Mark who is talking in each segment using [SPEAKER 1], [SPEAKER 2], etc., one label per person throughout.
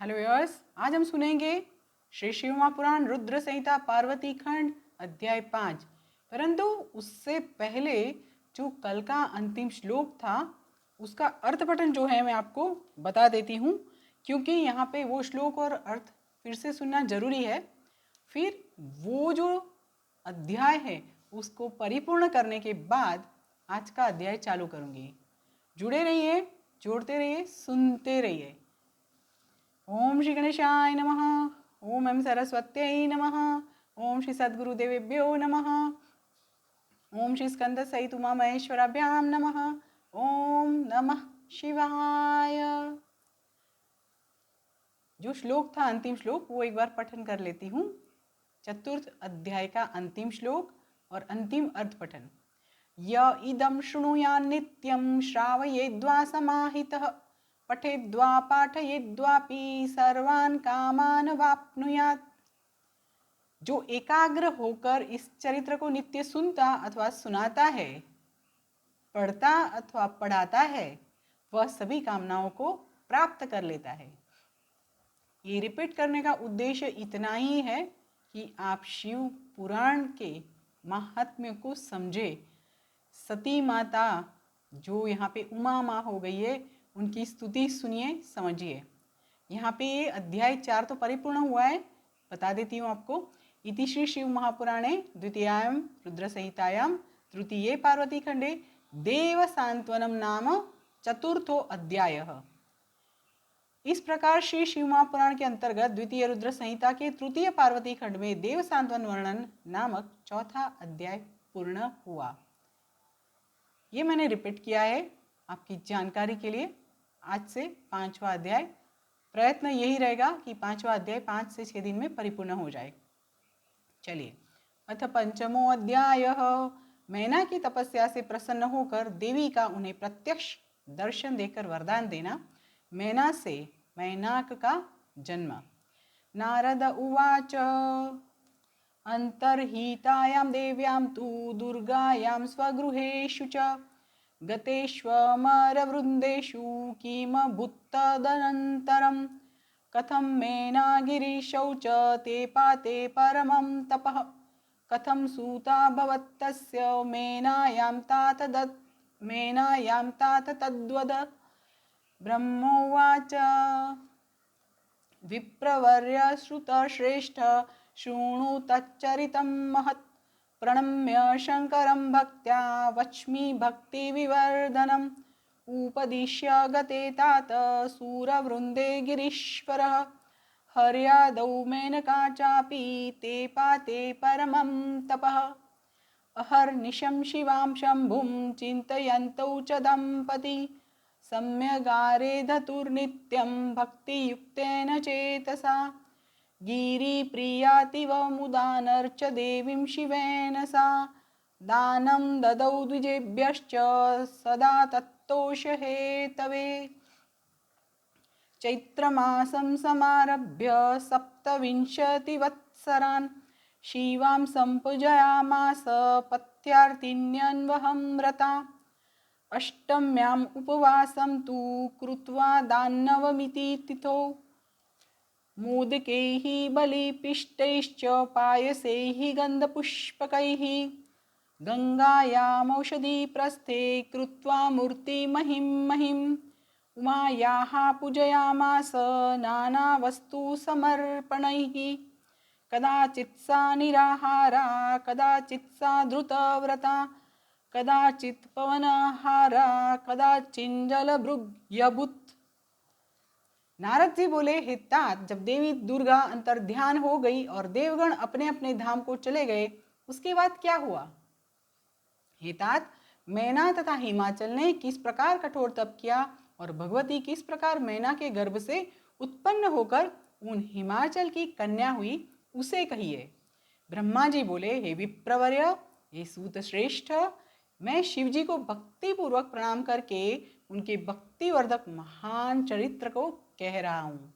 [SPEAKER 1] Hello viewers, आज हम सुनेंगे श्री शिव महापुराण रुद्र संहिता पार्वती खंड अध्याय 5। परंतु उससे पहले जो कल का अंतिम श्लोक था उसका अर्थ पठन जो है मैं आपको बता देती हूँ, क्योंकि यहाँ पे वो श्लोक और अर्थ फिर से सुनना जरूरी है। फिर वो जो अध्याय है उसको परिपूर्ण करने के बाद आज का अध्याय चालू करूँगी। जुड़े रहिए, जोड़ते रहिए, सुनते रहिए। ओम श्री गणेशाय नमः। ओम एम सरस्वत्यै नमः। ओम श्री सद्गुरुदेवेभ्यो नमः। ओम श्री स्कंद सहित उमा महेश्वराभ्याम नमः। ओम नमः शिवाय। जो श्लोक था अंतिम श्लोक वो एक बार पठन कर लेती हूँ। चतुर्थ अध्याय का अंतिम श्लोक और अंतिम अर्थ पठन। य इदं शृणुयान् नित्यं श्रावयेद्वा समाहितः पठेद्वा पाठयेद्वापि सर्वान् कामान् वाप्नुयात्। जो एकाग्र होकर इस चरित्र को नित्य सुनता अथवा सुनाता है, पढ़ता अथवा पढ़ाता है, वह सभी कामनाओं को प्राप्त कर लेता है। ये रिपीट करने का उद्देश्य इतना ही है कि आप शिव पुराण के महात्म्य को समझे। सती माता जो यहाँ पे उमा माँ हो गई है, उनकी स्तुति सुनिए, समझिए। यहाँ पे ये अध्याय 4 तो परिपूर्ण हुआ है, बता देती हूँ आपको। इति श्री शिव महापुराणे द्वितीयायां रुद्र संहितायां तृतीये पार्वती खंडे देव सांत्वनम नाम चतुर्थो अध्यायः। इस प्रकार श्री शिव महापुराण के अंतर्गत द्वितीय रुद्र संहिता के तृतीय पार्वती खंड में देव सांत्वन वर्णन नामक चौथा अध्याय पूर्ण हुआ। ये मैंने रिपीट किया है आपकी जानकारी के लिए। आज से 5वां अध्याय, प्रयत्न यही रहेगा कि 5वां अध्याय 5 से 6 दिन में परिपूर्ण हो जाए। चलिए, अथ पंचमो अध्यायः। मैना की तपस्या से प्रसन्न होकर देवी का उन्हें प्रत्यक्ष दर्शन देकर वरदान देना। मैना से मैनाक का जन्म। नारद उवाच अंतर्हितायां देव्यां तु दुर्गायां स्वगृहेषु च गतेष्वमरवृन्देषु किमभूत्तदनन्तरं कथं मेनागिरीशौ च ते पाते परमं तपः कथं सूताभवत्तस्य मेनायां तात तद्वद। ब्रह्मोवाच विप्रवर्य श्रुतश्रेष्ठ शृणु तच्चरितं महत् प्रणम्य शङ्करं भक्त्या वच्मि भक्तिविवर्धनम् उपदिश्य गते तात सूरवृन्दे गिरीश्वरः हर्यादौ मेनका चापि ते पाते परमं तपः अहर्निशं शिवां शम्भुं चिन्तयन्तौ च दम्पती सम्यगारेधतुर्नित्यं भक्तियुक्तेन चेतसा गिरिप्रियातिव मुदानर्च देवीं शिवेन सा दानं ददौ द्विजेभ्यश्च सदा तत्तोषहेतवे चैत्रमासं समारभ्य 27 वत्सरान् शिवां सम्पूजयामास पत्यार्थिन्यन्वहं रता अष्टम्याम् उपवासं तु कृत्वा दानवमिति तिथौ मोदकैः बलिपिष्टैश्च पायसैः गन्धपुष्पकैः गङ्गायामौषधिप्रस्थे कृत्वा मूर्तिमहिं उमायाः पूजयामास नानावस्तुसमर्पणैः कदाचित् सा निराहारा कदाचित् सा धृतव्रता कदाचित् पवनाहारा कदाचिञ्जलभृग्यभूत्। नारद जी बोले, हे तात, जब देवी दुर्गा अंतर्ध्यान हो गई और देवगण अपने अपने धाम को चले गए, उसके बाद क्या हुआ? हे तात, मैना तथा हिमाचल ने किस प्रकार कठोर तप किया और भगवती किस प्रकार मैना के गर्भ से उत्पन्न होकर उन हिमाचल की कन्या हुई, उसे कहिए। ब्रह्मा जी बोले, हे विप्रवर्य, हे सूत श्रेष्ठ, मैं शिव जी को भक्ति पूर्वक प्रणाम करके उनके भक्तिवर्धक महान चरित्र को कह रहा हूँ।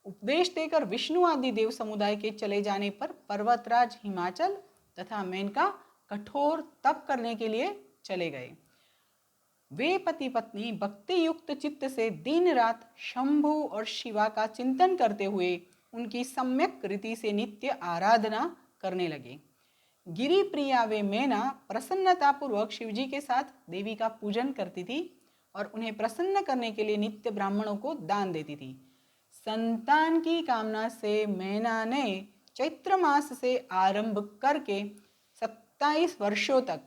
[SPEAKER 1] उपदेश देकर विष्णु आदि देव समुदाय के चले जाने पर पर्वतराज हिमाचल तथा मेनका कठोर तप करने के लिए चले गए। वे पति पत्नी भक्ति युक्त चित्त से दिन रात शंभु और शिवा का चिंतन करते हुए उनकी सम्यक रीति से नित्य आराधना करने लगे। गिरी प्रिया वे मैना प्रसन्नतापूर्वक शिवजी के साथ देवी का पूजन करती थी और उन्हें प्रसन्न करने के लिए नित्य ब्राह्मणों को दान देती थी। संतान की कामना से मैना ने चैत्र मास से आरंभ करके 27 वर्षों तक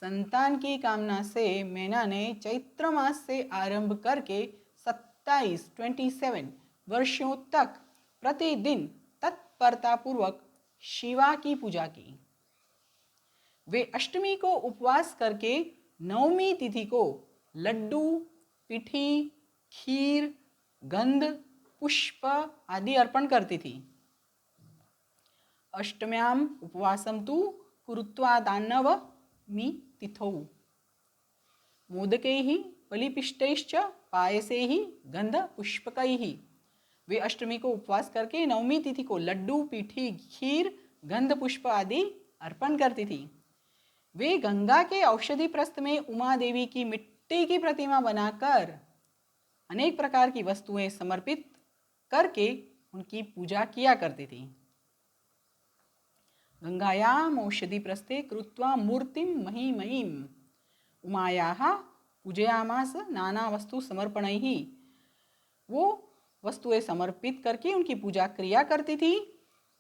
[SPEAKER 1] संतान की कामना से मैना ने चैत्र मास से आरंभ करके 27 वर्षों तक प्रतिदिन तत्परतापूर्वक शिवा की पूजा की। वे अष्टमी को उपवास करके नवमी तिथि को लड्डू, पिठी, खीर, गंध, पुष्प आदि अर्पण करती थी। अष्टम्याम उपवासम तु कुरुत्वा दानवमी तिथौ मोदकैः बलिपिष्टैश्च पायसैः गंध पुष्पकैः। वे अष्टमी को उपवास करके नवमी तिथि को लड्डू, पीठी, खीर, गंध पुष्प आदि अर्पण करती थी। वे गंगा के औषधि प्रस्थ में उमा देवी की मिट्टी की प्रतिमा बनाकर अनेक प्रकार की वस्तुएं समर्पित करके उनकी पूजा किया करती थी। गंगायाम औषधि प्रस्थे कृत्वा मूर्तिम महिमयीम उमायाः पूजयामास नाना वस्तु समर्पणैः। वो वस्तुएं समर्पित करके उनकी पूजा क्रिया करती थी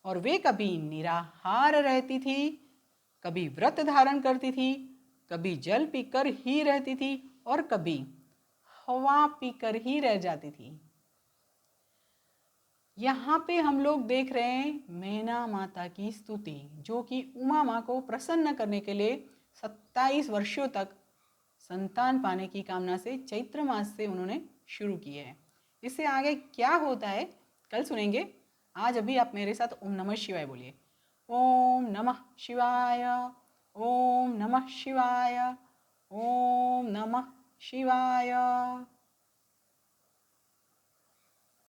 [SPEAKER 1] और वे कभी निराहार रहती थी, कभी व्रत धारण करती थी, कभी जल पीकर ही रहती थी और कभी हवा पीकर ही रह जाती थी। यहाँ पे हम लोग देख रहे हैं मैना माता की स्तुति, जो कि उमा माँ को प्रसन्न करने के लिए 27 वर्षों तक संतान पाने की कामना से चैत्र मास से उन्होंने शुरू की है। इससे आगे क्या होता है कल सुनेंगे। आज अभी आप मेरे साथ ओम नमः शिवाय बोलिए। ओम नमः शिवाय, ओम नमः शिवाय, ओम नमः शिवाय।